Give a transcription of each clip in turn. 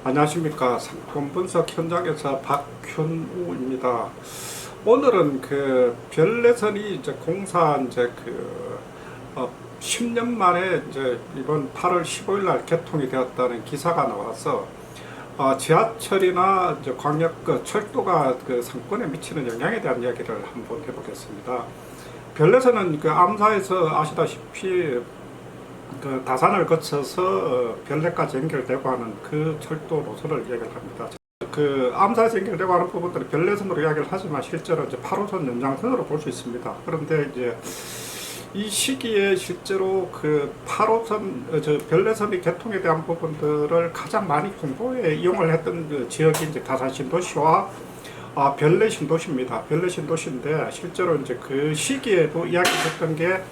안녕하십니까. 상권 분석 현장에서 박현우입니다. 오늘은 그 별내선이 이제 공사 이제 10년 만에 이제 이번 8월 15일 날 개통이 되었다는 기사가 나와서 지하철이나 이제 광역 철도가 그 상권에 미치는 영향에 대한 이야기를 한번 해보겠습니다. 별내선은 그 암사에서 아시다시피 그 다산을 거쳐서 별내까지 연결되고 하는 그 철도 노선을 이야기를 합니다. 그 암사에서 연결되고 하는 부분들은 별내선으로 이야기를 하지만 실제로 이제 8호선 연장선으로 볼 수 있습니다. 그런데 이제 이 시기에 실제로 그 8호선, 별내선의 개통에 대한 부분들을 가장 많이 홍보에 이용을 했던 그 지역이 이제 다산 신도시와 별내 신도시입니다. 별내 신도시인데 실제로 이제 그 시기에도 이야기했던 게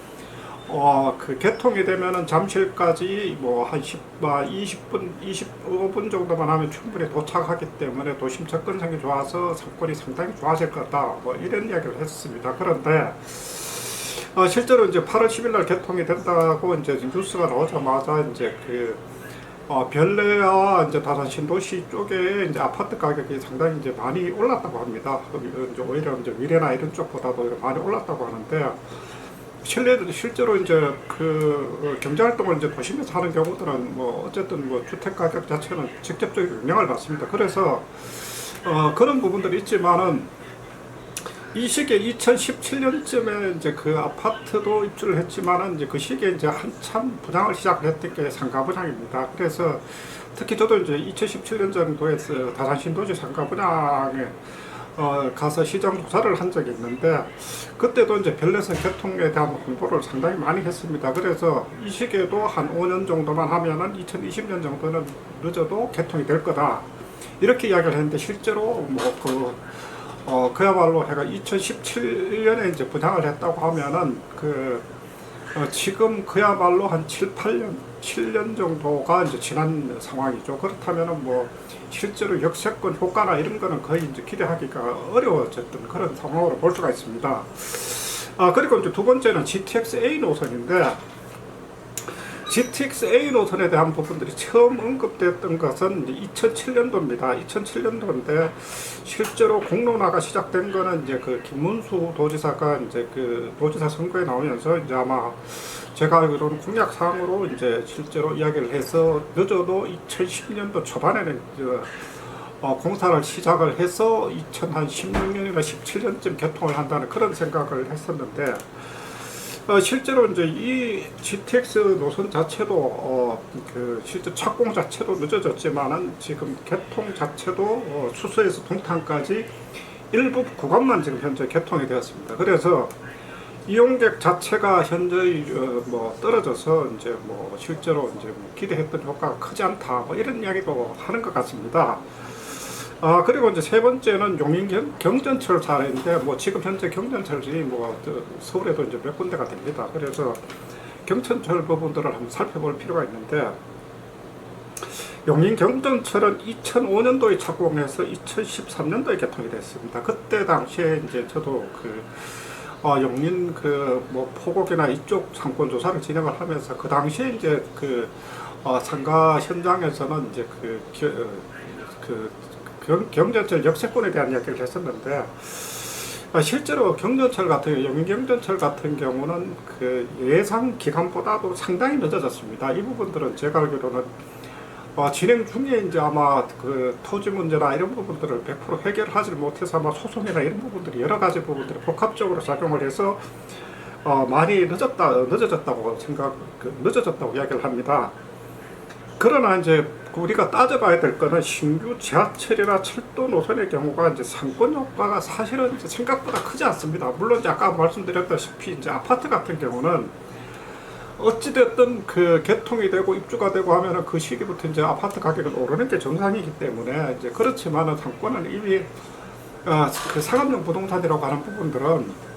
그 개통이 되면은 잠실까지 뭐 한 20분, 25분 정도만 하면 충분히 도착하기 때문에 도심 접근성이 좋아서 상권이 상당히 좋아질 거다. 뭐 이런 이야기를 했습니다. 그런데 실제로 이제 8월 10일 날 개통이 된다고 이제 뉴스가 나오자마자 이제 별내와 이제 다산 신도시 쪽에 이제 아파트 가격이 상당히 이제 많이 올랐다고 합니다. 이제 오히려 이제 위례나 이런 쪽보다도 많이 올랐다고 하는데 실제로 이제 그 경제활동을 이제 도심에서 하는 경우들은 뭐 어쨌든 뭐 주택 가격 자체는 직접적인 영향을 받습니다. 그래서 그런 부분들이 있지만은 이 시기에 2017년쯤에 이제 그 아파트도 입주를 했지만은 이제 그 시기에 이제 한참 분양을 시작했던 게 상가 분양입니다. 그래서 특히 저도 이제 2017년 정도에 다산 신도시 상가 분양에 가서 시장 조사를 한 적이 있는데 그때도 이제 별내선 개통에 대한 홍보를 상당히 많이 했습니다. 그래서 이 시기에도 한 5년 정도만 하면은 2020년 정도는 늦어도 개통이 될 거다 이렇게 이야기를 했는데 실제로 그야말로 해가 2017년에 이제 분양을 했다고 하면은 지금 그야말로 한 7년 정도가 이제 지난 상황이죠. 그렇다면은 뭐 실제로 역세권 효과나 이런 거는 거의 이제 기대하기가 어려워졌던 그런 상황으로 볼 수가 있습니다. 그리고 이제 두 번째는 GTX-A 노선인데 GTX-A 노선에 대한 부분들이 처음 언급됐던 것은 이제 2007년도입니다. 2007년도인데 실제로 공론화가 시작된 거는 이제 그 김문수 도지사가 이제 그 도지사 선거에 나오면서 이제 아마 제가 알기로는 공약사항으로 이제 실제로 이야기를 해서 늦어도 2010년도 초반에는 공사를 시작을 해서 2016년이나 17년쯤 개통을 한다는 그런 생각을 했었는데 실제로 이제 이 GTX 노선 자체도 실제 착공 자체도 늦어졌지만은 지금 개통 자체도 수서에서 동탄까지 일부 구간만 지금 현재 개통이 되었습니다. 그래서 이용객 자체가 현재 떨어져서 이제 실제로 이제 기대했던 효과가 크지 않다 뭐 이런 이야기도 하는 것 같습니다. 그리고 이제 세 번째는 용인 경전철 사례인데 지금 현재 경전철이 서울에도 이제 몇 군데가 됩니다. 그래서 경전철 부분들을 한번 살펴볼 필요가 있는데 용인 경전철은 2005년도에 착공해서 2013년도에 개통이 됐습니다. 그때 당시에 이제 저도 용인 포곡이나 이쪽 상권 조사를 진행을 하면서 그 당시에 이제 상가 현장에서는 이제 경전철 역세권에 대한 이야기를 했었는데 실제로 용인 경전철 같은 경우는 예상 기간보다도 상당히 늦어졌습니다. 이 부분들은 제가 알기로는 진행 중에 이제 아마 토지 문제나 이런 부분들을 100% 해결하지 못해서 아마 소송이나 이런 부분들이 여러 가지 부분들이 복합적으로 작용을 해서 많이 늦어졌다고 늦어졌다고 이야기를 합니다. 그러나 이제 우리가 따져봐야 될 거는 신규 지하철이나 철도 노선의 경우가 이제 상권 효과가 사실은 이제 생각보다 크지 않습니다. 물론 이제 아까 말씀드렸다시피 이제 아파트 같은 경우는 어찌됐든 개통이 되고 입주가 되고 하면은 그 시기부터 이제 아파트 가격은 오르는 게 정상이기 때문에 이제 그렇지만은 상권은 이미 상업용 부동산이라고 하는 부분들은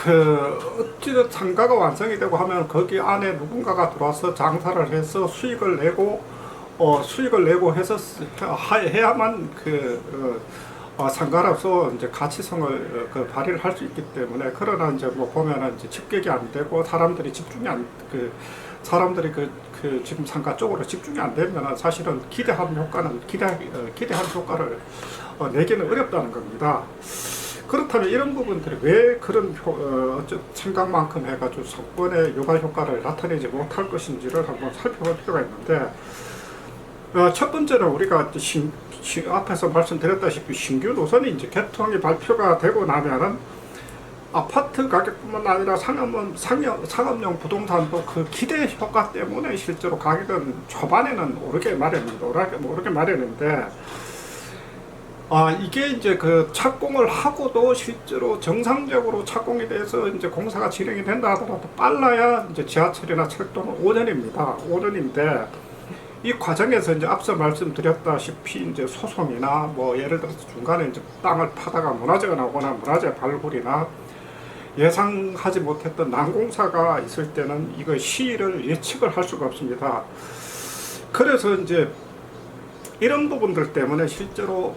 어찌됐든 상가가 완성이 되고 하면 거기 안에 누군가가 들어와서 장사를 해서 수익을 내고 해서 해야만 상가로서 이제 가치성을 발휘를 할 수 있기 때문에 그러나 이제 보면은 이제 집객이 안 되고 사람들이 집중이 사람들이 지금 상가 쪽으로 집중이 안 되면 사실은 기대한 효과를 내기는 어렵다는 겁니다. 그렇다면 이런 부분들이 왜 그런 생각만큼 해가지고 성권의 유발 효과를 나타내지 못할 것인지를 한번 살펴볼 필요가 있는데, 첫 번째는 우리가 앞에서 말씀드렸다시피 신규 노선이 이제 개통이 발표가 되고 나면은 아파트 가격뿐만 아니라 상업용 부동산도 그 기대 효과 때문에 실제로 가격은 초반에는 오르게 마련인데, 이게 이제 그 착공을 하고도 실제로 정상적으로 착공이 돼서 이제 공사가 진행이 된다 하더라도 빨라야 이제 지하철이나 철도는 5년입니다. 5년인데, 이 과정에서 이제 앞서 말씀드렸다시피 이제 소송이나 뭐 예를 들어서 중간에 이제 땅을 파다가 문화재가 나오거나 문화재 발굴이나 예상하지 못했던 난공사가 있을 때는 이거 시일을 예측을 할 수가 없습니다. 그래서 이제 이런 부분들 때문에 실제로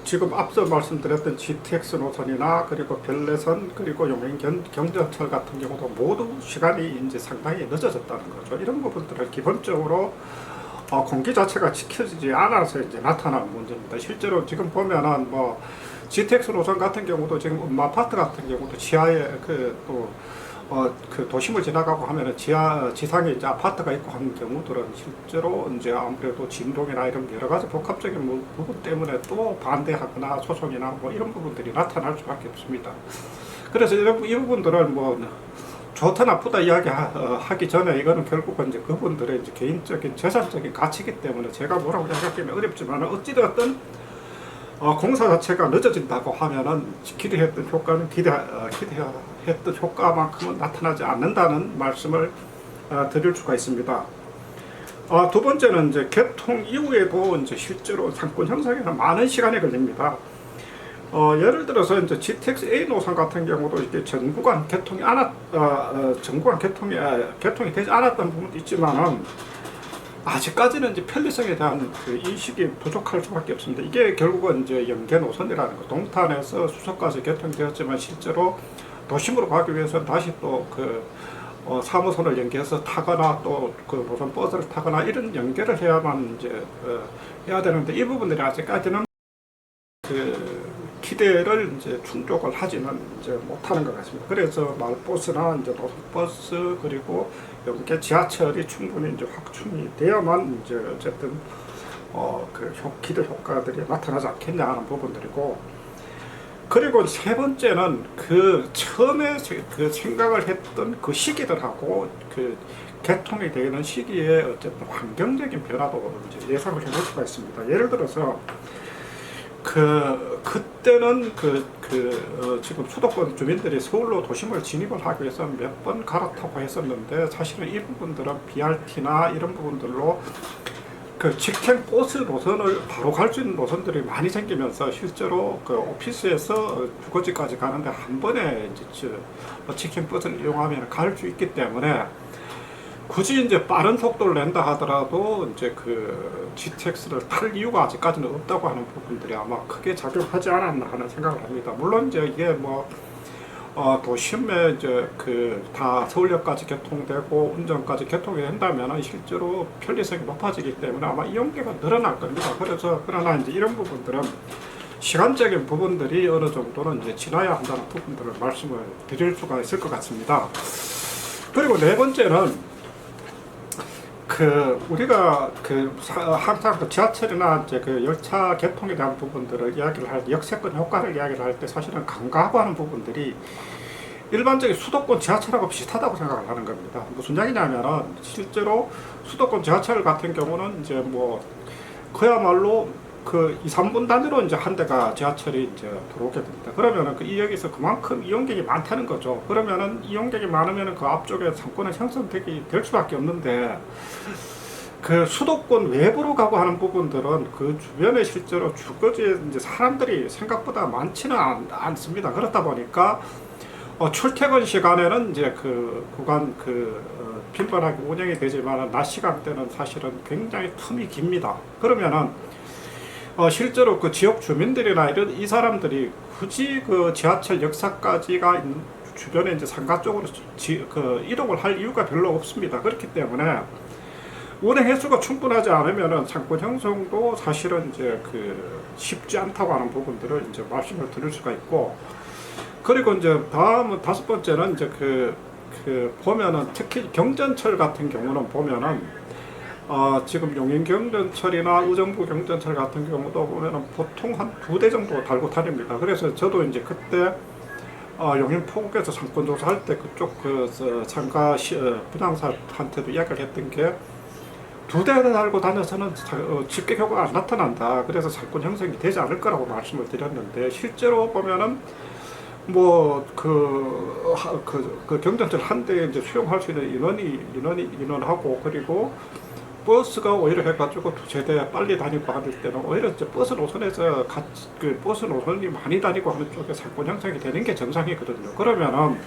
지금 앞서 말씀드렸던 GTX 노선이나 그리고 별내선 그리고 용인 경전철 같은 경우도 모두 시간이 이제 상당히 늦어졌다는 거죠. 이런 부분들은 기본적으로 공기 자체가 지켜지지 않아서 이제 나타나는 문제입니다. 실제로 지금 보면은 뭐 GTX 노선 같은 경우도 지금 음마아파트 같은 경우도 지하에 도심을 지나가고 하면은 지상에 이제 아파트가 있고 하는 경우들은 실제로 이제 아무래도 진동이나 이런 여러 가지 복합적인 부분 때문에 또 반대하거나 소송이나 뭐 이런 부분들이 나타날 수밖에 없습니다. 그래서 이 부분들은 뭐 좋다 나쁘다 이야기하기 전에 이거는 결국은 이제 그분들의 이제 개인적인 재산적인 가치이기 때문에 제가 뭐라고 이야기하기는 어렵지만 어찌되었든 공사 자체가 늦어진다고 하면은 기대했던 효과는 기대했던 효과만큼은 나타나지 않는다는 말씀을 드릴 수가 있습니다. 두 번째는 이제 개통 이후에도 이제 실제로 상권 형성에는 많은 시간이 걸립니다. 예를 들어서 이제 GTX A 노선 같은 경우도 이렇게 전 구간 개통이 되지 않았던 부분도 있지만은 아직까지는 이제 편리성에 대한 그 인식이 부족할 수밖에 없습니다. 이게 결국은 이제 연계 노선이라는 거, 동탄에서 수서까지 개통되었지만 실제로 도심으로 가기 위해서는 다시 또 3호선을 연계해서 타거나 또 그 노선 버스를 타거나 이런 연계를 해야만 이제 해야 되는데, 이 부분들이 아직까지는 기대를 이제 충족을 하지는 이제 못하는 것 같습니다. 그래서 마을버스나 이제 노선버스 그리고 연계 지하철이 충분히 이제 확충이 되어야만 이제 어쨌든 기대 효과들이 나타나지 않겠냐 하는 부분들이고, 그리고 세 번째는 처음에 생각을 했던 그 시기들하고 개통이 되는 시기에 어쨌든 환경적인 변화도 이제 예상을 해볼 수가 있습니다. 예를 들어서 그때는 지금 수도권 주민들이 서울로 도심을 진입을 하기 위해서 몇 번 갈아타고 했었는데, 사실은 이 부분들은 BRT나 이런 부분들로 직행 버스 노선을 바로 갈 수 있는 노선들이 많이 생기면서 실제로 오피스에서 주거지까지 가는데 한 번에 이제 직행 버스를 이용하면 갈 수 있기 때문에 굳이 이제 빠른 속도를 낸다 하더라도 이제 GTX를 탈 이유가 아직까지는 없다고 하는 부분들이 아마 크게 작용하지 않았나 하는 생각을 합니다. 물론 이제 이게 뭐 도심에 이제 다 서울역까지 개통되고 운전까지 개통이 된다면은 실제로 편리성이 높아지기 때문에 아마 이용객가 늘어날 겁니다. 그러나 이제 이런 부분들은 시간적인 부분들이 어느 정도는 이제 지나야 한다는 부분들을 말씀을 드릴 수가 있을 것 같습니다. 그리고 네 번째는 우리가 항상 지하철이나 이제 열차 개통에 대한 부분들을 이야기를 할 때, 역세권 효과를 이야기를 할 때 사실은 간과하고 하는 부분들이 일반적인 수도권 지하철하고 비슷하다고 생각을 하는 겁니다. 무슨 이야기냐면은 실제로 수도권 지하철 같은 경우는 이제 뭐 그야말로 2, 3분 단위로 이제 한 대가 지하철이 이제 들어오게 됩니다. 그러면은 여기서 그만큼 이용객이 많다는 거죠. 그러면은 이용객이 많으면은 그 앞쪽에 상권이 형성될 수밖에 없는데, 수도권 외부로 가고 하는 부분들은 그 주변에 실제로 주거지에 이제 사람들이 생각보다 많지는 않습니다. 그렇다 보니까 출퇴근 시간에는 이제 구간 빈번하게 운영이 되지만 낮 시간대는 사실은 굉장히 틈이 깁니다. 그러면은 실제로 지역 주민들이나 이 사람들이 굳이 지하철 역사까지가 있는 주변에 이제 상가 쪽으로 이동을 할 이유가 별로 없습니다. 그렇기 때문에 운행 횟수가 충분하지 않으면은 상권 형성도 사실은 이제 쉽지 않다고 하는 부분들을 이제 말씀을 드릴 수가 있고, 그리고 이제 다음은 다섯 번째는 이제 보면은 특히 경전철 같은 경우는 보면은 지금 용인 경전철이나 의정부 경전철 같은 경우도 보면은 보통 한 2대 정도 달고 다닙니다. 그래서 저도 이제 그때 용인 포국에서 상권 조사할 때 그쪽 상가 분양사한테도 이야기를 했던 게 2대를 달고 다녀서는 집계 효과가 안 나타난다. 그래서 상권 형성이 되지 않을 거라고 말씀을 드렸는데, 실제로 보면은 경전철 한 대에 이제 수용할 수 있는 인원하고, 그리고 버스가 오히려 해가지고 2세대 빨리 다니고 하는 때는 오히려 이제 버스 노선에서 버스 노선이 많이 다니고 하는 쪽에 상권 형성이 되는 게 정상이거든요. 그러면은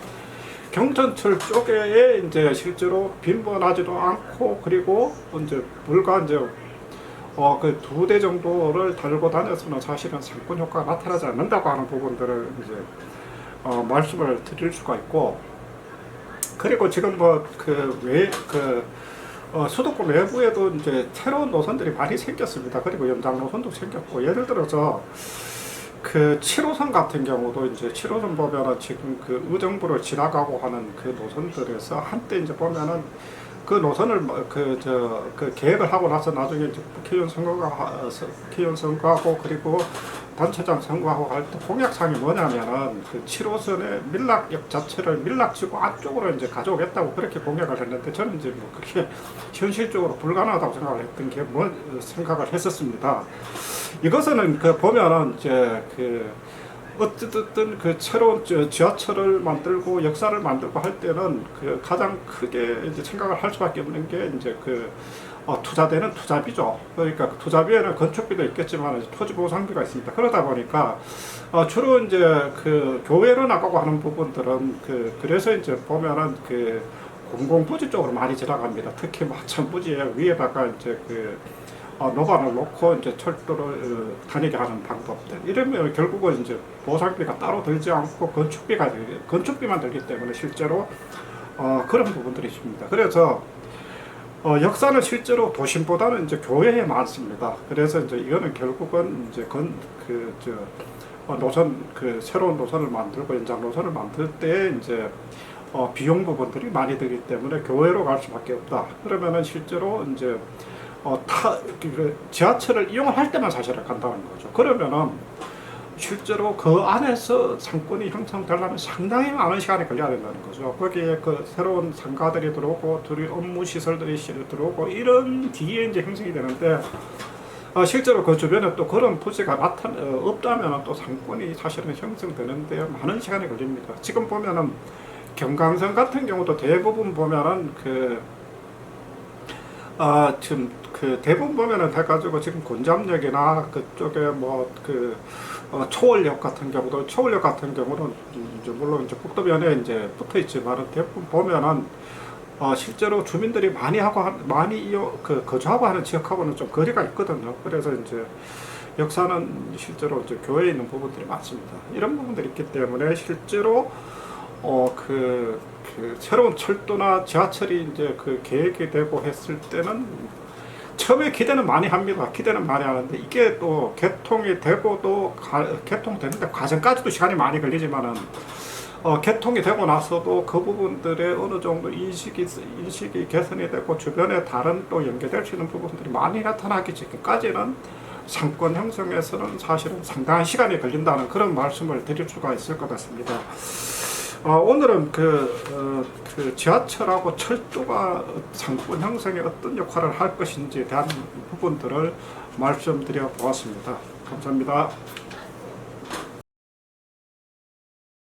경전철 쪽에 이제 실제로 빈번하지도 않고, 그리고 이제 불과 이제 2대 정도를 달고 다녀서는 사실은 상권 효과가 나타나지 않는다고 하는 부분들을 이제 말씀을 드릴 수가 있고, 그리고 지금 수도권 외부에도 이제 새로운 노선들이 많이 생겼습니다. 그리고 연장 노선도 생겼고, 예를 들어서 7호선 같은 경우도 이제 7호선 보면은 지금 의정부를 지나가고 하는 노선들에서 한때 이제 보면은 노선을 계획을 하고 나서 나중에 이제 국회의원 선거하고 그리고 단체장 선거하고 할 때 공약사항이 뭐냐면은 7호선의 밀락역 자체를 밀락지구 안쪽으로 이제 가져오겠다고 그렇게 공약을 했는데, 저는 이제 그렇게 현실적으로 불가능하다고 생각을 했던 게 생각을 했었습니다. 이것은 보면은 이제 어쨌든 새로운 지하철을 만들고 역사를 만들고 할 때는 가장 크게 이제 생각을 할 수밖에 없는 게 이제 투자되는 투자비죠. 그러니까 투자비에는 건축비도 있겠지만 토지 보상비가 있습니다. 그러다 보니까 주로 이제 교외로 나가고 하는 부분들은 그래서 이제 보면은 공공부지 쪽으로 많이 지나갑니다. 특히 하천부지에 위에다가 이제 노반을 놓고 이제 철도를 다니게 하는 방법들, 이러면 결국은 이제 보상비가 따로 들지 않고 건축비만 들기 때문에 실제로 그런 부분들이 있습니다. 그래서 역사는 실제로 도심보다는 이제 교외에 많습니다. 그래서 이제 이거는 결국은 이제 노선 새로운 노선을 만들고 연장 노선을 만들 때 이제 비용 부분들이 많이 들기 때문에 교외로 갈 수밖에 없다. 그러면은 실제로 이제 지하철을 이용을 할 때만 사실은 간다는 거죠. 그러면은 실제로 그 안에서 상권이 형성되려면 상당히 많은 시간이 걸려야 된다는 거죠. 거기에 새로운 상가들이 들어오고 업무 시설들이 들어오고 이런 뒤에 이제 형성이 되는데, 실제로 그 주변에 또 그런 부지가 없다면 또 상권이 사실은 형성되는데 많은 시간이 걸립니다. 지금 보면은 경강선 같은 경우도 대부분 보면은 지금 대부분 보면은 해가지고 지금 곤잡역이나 그쪽에 초월역 같은 경우는 이제 물론 이제 국도면에 이제 붙어 있지만 대부분 보면은 실제로 주민들이 많이 거주하고 하는 지역하고는 좀 거리가 있거든요. 그래서 이제 역사는 실제로 이제 교외에 있는 부분들이 많습니다. 이런 부분들이 있기 때문에 실제로 새로운 철도나 지하철이 이제 계획이 되고 했을 때는 처음에 기대는 많이 합니다. 기대는 많이 하는데 이게 또 개통이 되고도 개통되는데 과정까지도 시간이 많이 걸리지만은 개통이 되고 나서도 그 부분들의 어느 정도 인식이 개선이 되고 주변에 다른 또 연계될 수 있는 부분들이 많이 나타나기 전까지는 상권 형성에서는 사실은 상당한 시간이 걸린다는 그런 말씀을 드릴 수가 있을 것 같습니다. 오늘은 지하철하고 철도가 상권 형성에 어떤 역할을 할 것인지에 대한 부분들을 말씀드려 보았습니다. 감사합니다.